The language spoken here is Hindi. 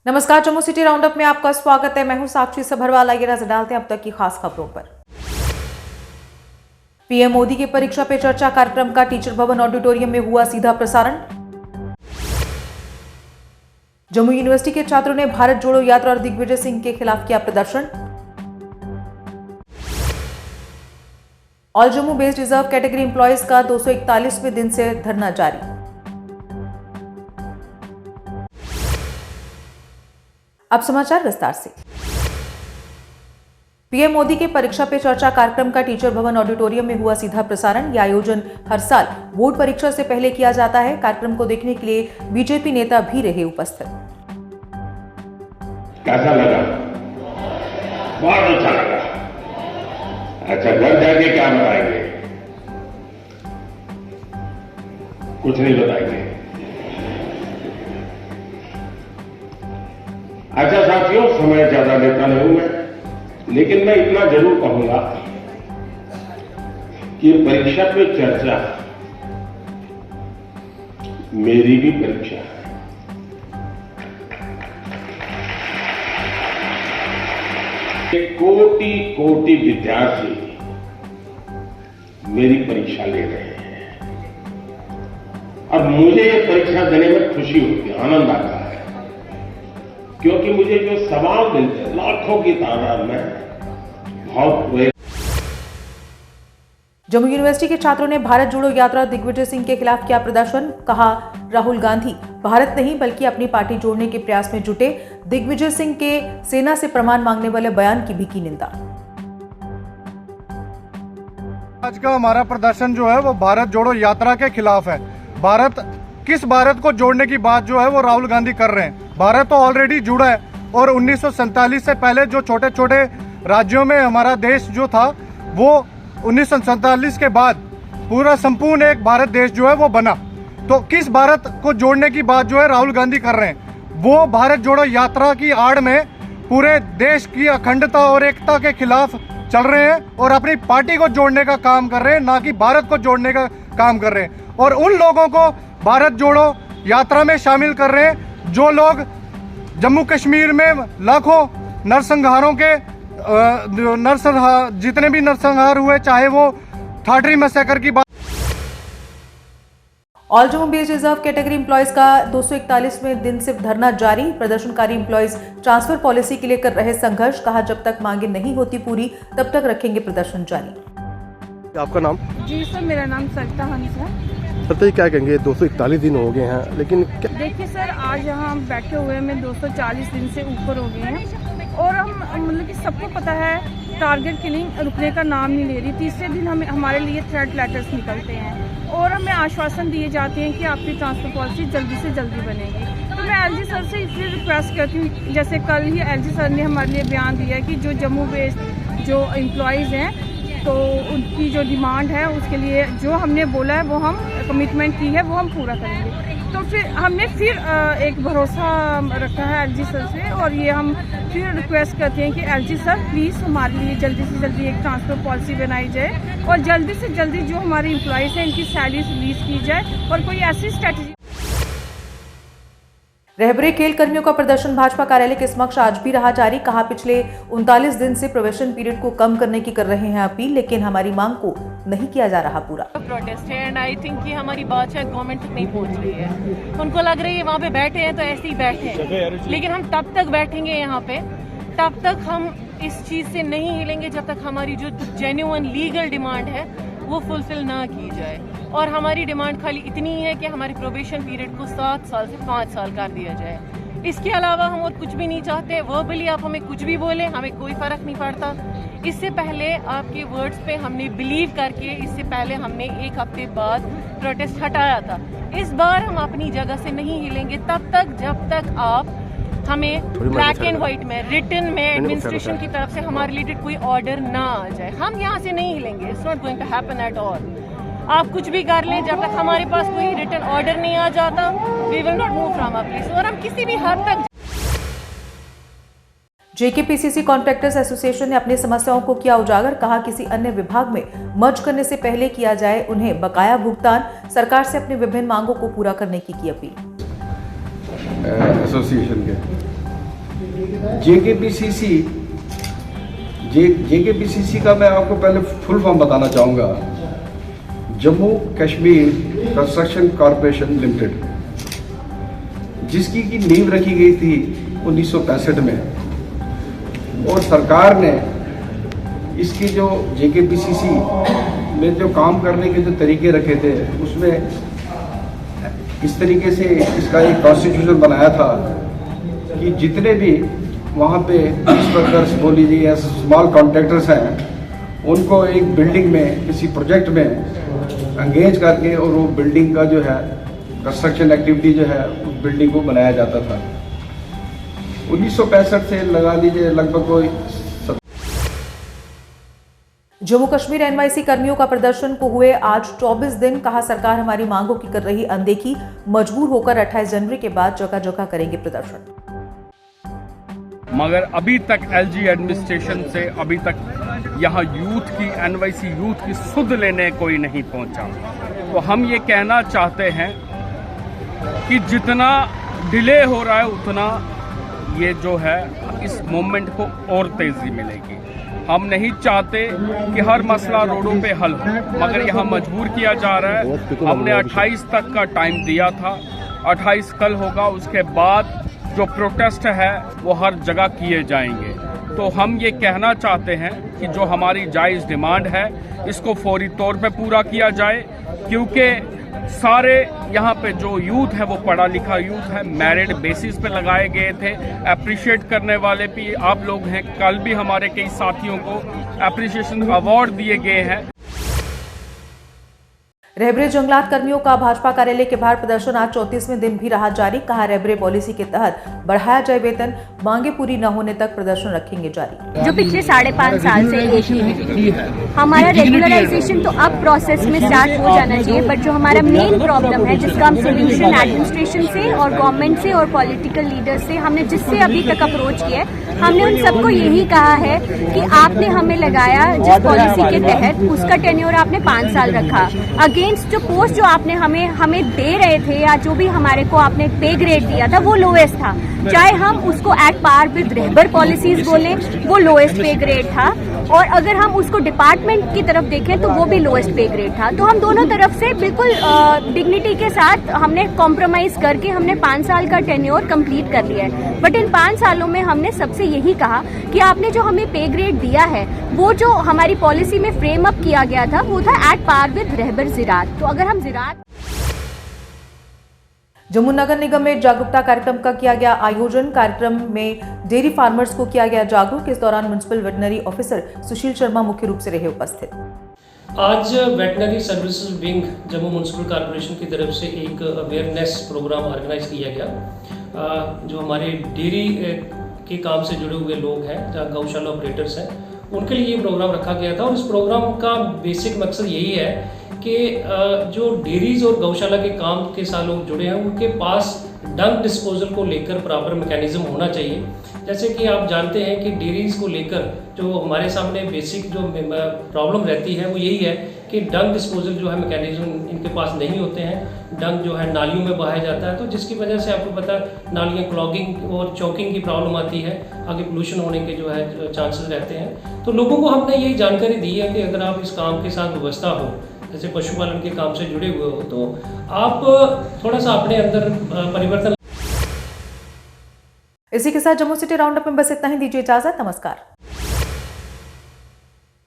नमस्कार, जम्मू सिटी राउंडअप में आपका स्वागत है। मैं हूं साक्षी सभरवाल। आइए नजर डालते हैं अब तक की खास खबरों पर। पीएम मोदी की परीक्षा पे चर्चा कार्यक्रम का टीचर भवन ऑडिटोरियम में हुआ सीधा प्रसारण। जम्मू यूनिवर्सिटी के छात्रों ने भारत जोड़ो यात्रा और दिग्विजय सिंह के खिलाफ किया प्रदर्शन। All Jammu based reserve category employees का 241वें दिन से धरना जारी। अब समाचार विस्तार से। पीएम मोदी के परीक्षा पे चर्चा कार्यक्रम का टीचर भवन ऑडिटोरियम में हुआ सीधा प्रसारण। यह आयोजन हर साल बोर्ड परीक्षा से पहले किया जाता है। कार्यक्रम को देखने के लिए बीजेपी नेता भी रहे उपस्थित। कैसा लगा? बहुत अच्छा लगा। अच्छा, घर जाके क्या बताएंगे? कुछ नहीं बताएंगे। अच्छा साथियों, समय ज्यादा लेता नहीं हूं मैं, लेकिन मैं इतना जरूर कहूंगा कि परीक्षा पे चर्चा मेरी भी परीक्षा है। कोटि कोटि विद्यार्थी मेरी परीक्षा ले रहे हैं और मुझे ये परीक्षा देने में खुशी होती है, आनंद आता है, क्योंकि मुझे जो सवाल मिलते हैं लाखों की तादाद में बहुत। जम्मू यूनिवर्सिटी के छात्रों ने भारत जोड़ो यात्रा दिग्विजय सिंह के खिलाफ किया प्रदर्शन। कहा, राहुल गांधी भारत नहीं बल्कि अपनी पार्टी जोड़ने के प्रयास में जुटे। दिग्विजय सिंह के सेना से प्रमाण मांगने वाले बयान की भी की निंदा। आज का हमारा प्रदर्शन जो है वो भारत जोड़ो यात्रा के खिलाफ है। किस भारत को जोड़ने की बात जो है वो राहुल गांधी कर रहे हैं। भारत तो ऑलरेडी जुड़ा है और 1947 से पहले जो छोटे छोटे राज्यों में हमारा देश जो था वो 1947 के बाद पूरा संपूर्ण एक भारत देश जो है वो बना। तो किस भारत को जोड़ने की बात जो है राहुल गांधी कर रहे हैं। वो भारत जोड़ो यात्रा की आड़ में पूरे देश की अखंडता और एकता के खिलाफ चल रहे हैं और अपनी पार्टी को जोड़ने का काम कर रहे हैं, ना कि भारत को जोड़ने का काम कर रहे हैं। और उन लोगों को भारत जोड़ो यात्रा में शामिल कर रहे हैं जो लोग जम्मू कश्मीर में लाखों नरसंहारों के जितने भी नरसंहार हुए, चाहे वो थाटरी मैसेकर की बात। All Jammu based reserve category employees का 241वें दिन से धरना जारी। प्रदर्शनकारी एम्प्लॉयज ट्रांसफर पॉलिसी के लिए कर रहे संघर्ष। कहा, जब तक मांगे नहीं होती पूरी तब तक रखेंगे प्रदर्शन जारी। आपका नाम? जी सर, मेरा नाम सरिता हंस है। सर, क्या कहेंगे? 241 दिन हो गए हैं, लेकिन देखिए सर, आज यहाँ हम बैठे हुए में 240 दिन से ऊपर हो गए हैं और हम मतलब कि सबको पता है टारगेट किलिंग रुकने का नाम नहीं ले रही। तीसरे दिन हमारे लिए थ्रेट लेटर्स निकलते हैं और हमें आश्वासन दिए जाते हैं कि आपकी ट्रांसफर पॉलिसी जल्दी से जल्दी बनेगी। तो मैं एलजी सर से इसलिए रिक्वेस्ट करती हूँ, जैसे कल ही एलजी सर ने हमारे लिए बयान दिया है कि जो जम्मू बेस्ड जो एम्प्लॉयज़ हैं तो उनकी जो डिमांड है उसके लिए जो हमने बोला है वो हम कमिटमेंट की है वो हम पूरा करेंगे। तो फिर हमने एक भरोसा रखा है एलजी सर से और ये हम फिर रिक्वेस्ट करते हैं कि एलजी सर प्लीज़ हमारे लिए जल्दी से जल्दी एक ट्रांसफर पॉलिसी बनाई जाए और जल्दी से जल्दी जो हमारे एम्प्लॉयज़ हैं इनकी सैलरी रिलीज की जाए और कोई ऐसी स्ट्रेटजी। रहबरे खेल कर्मियों का प्रदर्शन भाजपा कार्यालय के समक्ष आज भी रहा जारी। कहा, पिछले 39 दिन से प्रोबेशन पीरियड को कम करने की कर रहे हैं अपील, लेकिन हमारी मांग को नहीं किया जा रहा पूरा। प्रोटेस्ट है एंड आई थिंक कि हमारी बात शायद गवर्नमेंट तक नहीं पहुंच रही है। उनको लग रही है वहाँ पे बैठे हैं तो ऐसे ही बैठे हैं, लेकिन हम तब तक बैठेंगे यहाँ पे, तब तक हम इस चीज़ से नहीं हिलेंगे जब तक हमारी जो जेन्युइन लीगल डिमांड है वो फुलफिल ना की जाए। और हमारी डिमांड खाली इतनी है कि हमारी प्रोबेशन पीरियड को 7 साल से 5 साल कर दिया जाए। इसके अलावा हम और कुछ भी नहीं चाहते। वर्बली आप हमें कुछ भी बोले, हमें कोई फर्क नहीं पड़ता। इससे पहले आपके वर्ड्स पे हमने बिलीव करके इससे पहले हमने 1 हफ्ते बाद प्रोटेस्ट हटाया था। इस बार हम अपनी जगह से नहीं हिलेंगे तब तक जब तक आप हमें ब्लैक एंड व्हाइट में रिटन में एडमिनिस्ट्रेशन की तरफ से हमारे रिलेटेड कोई ऑर्डर ना आ जाए। हम यहाँ से नहीं हिलेंगे। It's not going to happen at all. आप कुछ भी कर लें, जब तक हमारे पास कोई रिटन ऑर्डर नहीं आ जाता we will not move from our place. और हम किसी भी हद तक। जेकेपीसीसी कॉन्ट्रैक्टर्स एसोसिएशन ने अपनी समस्याओं को किया उजागर। कहा, किसी अन्य विभाग में मर्ज करने से पहले किया जाए उन्हें बकाया भुगतान। सरकार से अपनी विभिन्न मांगों को पूरा करने की अपील। एसोसिएशन के जेकेपीसीसी का मैं आपको पहले फुल फॉर्म बताना चाहूँगा। Jammu Kashmir construction corporation limited, जिसकी की नींव रखी गई थी 1965 में, और सरकार ने इसकी जो जेकेपीसीसी में जो काम करने के जो तरीके रखे थे, उसमें इस तरीके से इसका एक कॉन्स्टिट्यूशन बनाया था कि जितने भी वहाँ पे वर्कर्स बोल लीजिए या स्मॉल कॉन्ट्रैक्टर्स हैं, उनको एक बिल्डिंग में किसी प्रोजेक्ट में एंगेज करके और वो बिल्डिंग का जो है कंस्ट्रक्शन एक्टिविटी जो है उस बिल्डिंग को बनाया जाता था। 1965 से लगा लीजिए लगभग कोई जम्मू कश्मीर एनवाईसी कर्मियों का प्रदर्शन को हुए आज 24 दिन। कहा, सरकार हमारी मांगों की कर रही अनदेखी, मजबूर होकर 28 जनवरी के बाद जगह जगह करेंगे प्रदर्शन। मगर अभी तक एलजी एडमिनिस्ट्रेशन से अभी तक यहाँ यूथ की एनवाईसी यूथ की सुध लेने कोई नहीं पहुँचा। तो हम ये कहना चाहते हैं कि जितना डिले हो रहा है उतना ये जो है इस मूवमेंट को और तेजी मिलेगी। हम नहीं चाहते कि हर मसला रोडों पे हल हो, मगर यहाँ मजबूर किया जा रहा है। हमने 28 तक का टाइम दिया था, 28 कल होगा, उसके बाद जो प्रोटेस्ट है वो हर जगह किए जाएंगे। तो हम ये कहना चाहते हैं कि जो हमारी जायज़ डिमांड है इसको फौरी तौर पे पूरा किया जाए, क्योंकि सारे यहाँ पे जो यूथ है वो पढ़ा लिखा यूथ है, मेरिट बेसिस पे लगाए गए थे। अप्रिशिएट करने वाले भी आप लोग हैं। कल भी हमारे कई साथियों को अप्रिशिएशन अवार्ड दिए गए हैं। रहबरे जंगलात कर्मियों का भाजपा कार्यालय के बाहर प्रदर्शन आज 34वें दिन भी रहा जारी। कहा, रहबरे पॉलिसी के तहत बढ़ाया जाए वेतन, मांगे पूरी न होने तक प्रदर्शन रखेंगे जारी। जो पिछले 5.5 साल से एक ही है। हमारा रेगुलराइजेशन तो अब प्रोसेस में स्टार्ट हो जाना चाहिए, बट जो हमारा मेन प्रॉब्लम है जिसका हम सोल्यूशन एडमिनिस्ट्रेशन से और गवर्नमेंट से और पॉलिटिकल लीडर्स से हमने जिससे अभी तक अप्रोच किया है, हमने उन सबको यही कहा है कि आपने हमें लगाया जिस पॉलिसी के तहत, उसका टेन्योर आपने 5 साल रखा। अगेंस्ट जो पोस्ट जो आपने हमें दे रहे थे या जो भी हमारे को आपने पे ग्रेड दिया था वो लोएस्ट था। चाहे हम उसको एट पार विद रहबर पॉलिसीज बोलें, वो लोएस्ट पे ग्रेड था, और अगर हम उसको डिपार्टमेंट की तरफ देखें तो वो भी लोएस्ट पे ग्रेड था। तो हम दोनों तरफ से बिल्कुल डिग्निटी के साथ हमने कॉम्प्रोमाइज करके हमने 5 साल का टेन्योर कंप्लीट कर लिया है। बट इन 5 सालों में हमने सबसे यही कहा कि आपने जो हमें पे ग्रेड दिया है, वो जो हमारी पॉलिसी में फ्रेम अप किया गया था वो था एट पार विद रहबर ज़राअत। तो अगर हम ज़राअत। जम्मू नगर निगम में जागरूकता कार्यक्रम का किया गया आयोजन। कार्यक्रम में डेयरी फार्मर्स को किया गया जागरूक। इस दौरान municipal veterinary officer Sushil Sharma मुख्य रूप से रहे उपस्थित। आज veterinary services wing Jammu municipal corporation की तरफ से एक अवेयरनेस प्रोग्राम ऑर्गेनाइज किया गया। जो हमारे डेयरी के काम से जुड़े हुए लोग हैं, गौशाला ऑपरेटर्स हैं, उनके लिए ये प्रोग्राम रखा गया था। और इस प्रोग्राम का बेसिक मकसद यही है कि जो डेयरीज और गौशाला के काम के साथ लोग जुड़े हैं, उनके पास डंग डिस्पोजल को लेकर प्रॉपर मैकेनिज्म होना चाहिए। जैसे कि आप जानते हैं कि डेयरीज को लेकर जो हमारे सामने बेसिक जो प्रॉब्लम रहती है वो यही है कि डंग डिस्पोजल जो है मैकेनिज्म इनके पास नहीं होते हैं। डंग जो है नालियों में बहाया जाता है, तो जिसकी वजह से आपको पता है नालियाँ क्लॉगिंग और चौकिंग की प्रॉब्लम आती है, आगे पोल्यूशन होने के जो है चांसेस रहते हैं। तो लोगों को हमने यही जानकारी दी है कि अगर आप इस काम के साथ व्यवस्था हो, जैसे पशुपालन के काम से जुड़े हुए हो, तो आप थोड़ा सा अपने अंदर परिवर्तन। इसी के साथ जम्मू सिटी राउंड अप में बस इतना ही। दीजिए इजाजत, नमस्कार।